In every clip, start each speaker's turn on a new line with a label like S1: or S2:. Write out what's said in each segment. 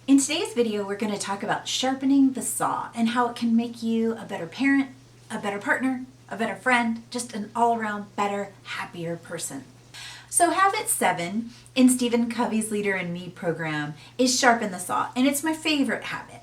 S1: In today's video, we're going to talk about sharpening the saw and how it can make you a better parent, a better partner, a better friend, just an all-around better, happier person. So habit 7 in Stephen Covey's Leader in Me program is sharpen the saw, and it's my favorite habit.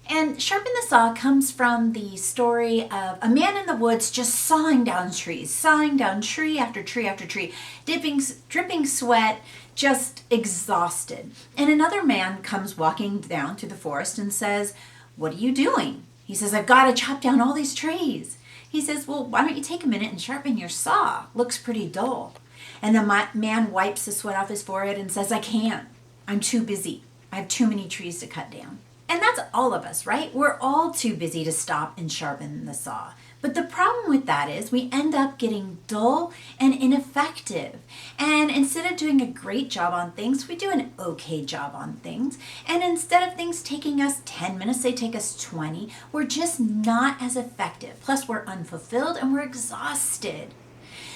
S1: And sharpen the saw comes from the story of a man in the woods just sawing down trees, sawing down tree after tree after tree, dripping sweat, just exhausted. And another man comes walking down through the forest and says, "What are you doing?" He says, "I've got to chop down all these trees." He says, "Well, why don't you take a minute and sharpen your saw? Looks pretty dull." And the man wipes the sweat off his forehead and says, "I can't. I'm too busy. I have too many trees to cut down." And that's all of us, right? We're all too busy to stop and sharpen the saw. But the problem with that is we end up getting dull and ineffective. And instead of doing a great job on things, we do an okay job on things. And instead of things taking us 10 minutes, they take us 20. We're just not as effective. Plus, we're unfulfilled and we're exhausted.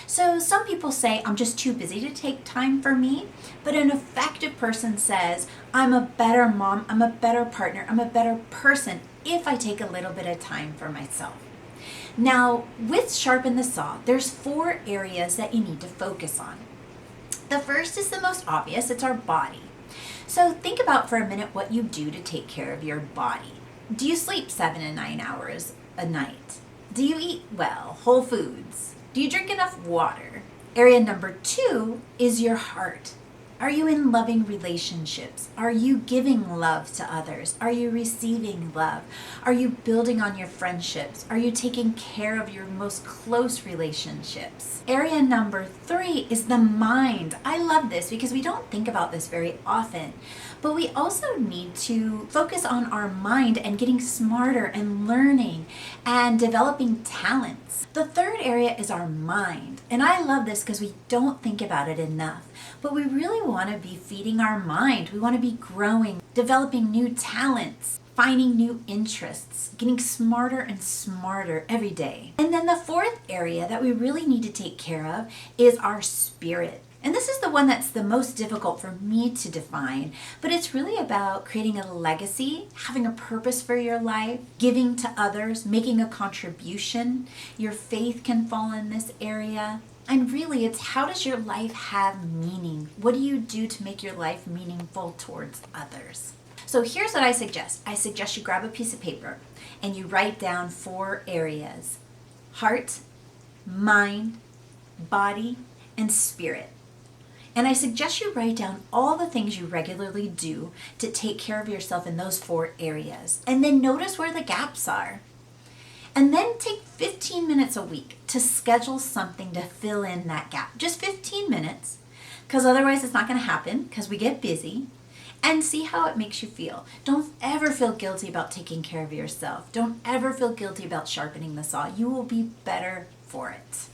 S1: So some people say, "I'm just too busy to take time for me." But an effective person says, "I'm a better mom, I'm a better partner, I'm a better person if I take a little bit of time for myself." Now, with Sharpen the Saw, there's 4 areas that you need to focus on. The first is the most obvious, it's our body. So think about for a minute what you do to take care of your body. Do you sleep 7 to 9 hours a night? Do you eat well, whole foods? Do you drink enough water? Area number 2 is your heart. Are you in loving relationships? Are you giving love to others? Are you receiving love? Are you building on your friendships? Are you taking care of your most close relationships? Area number 3 is the mind. I love this because we don't think about this very often, but we also need to focus on our mind and getting smarter and learning and developing talents. The third area is our mind, and I love this because we don't think about it enough, but we really want to be feeding our mind. We want to be growing, developing new talents, finding new interests, getting smarter and smarter every day. And then the fourth area that we really need to take care of is our spirit. And this is the one that's the most difficult for me to define, but it's really about creating a legacy, having a purpose for your life, giving to others, making a contribution. Your faith can fall in this area. And really, it's how does your life have meaning? What do you do to make your life meaningful towards others? So here's what I suggest. I suggest you grab a piece of paper and you write down 4 areas: heart, mind, body, and spirit. And I suggest you write down all the things you regularly do to take care of yourself in those 4 areas. And then notice where the gaps are. And then take 15 minutes a week to schedule something to fill in that gap. Just 15 minutes, because otherwise it's not going to happen because we get busy. And see how it makes you feel. Don't ever feel guilty about taking care of yourself. Don't ever feel guilty about sharpening the saw. You will be better for it.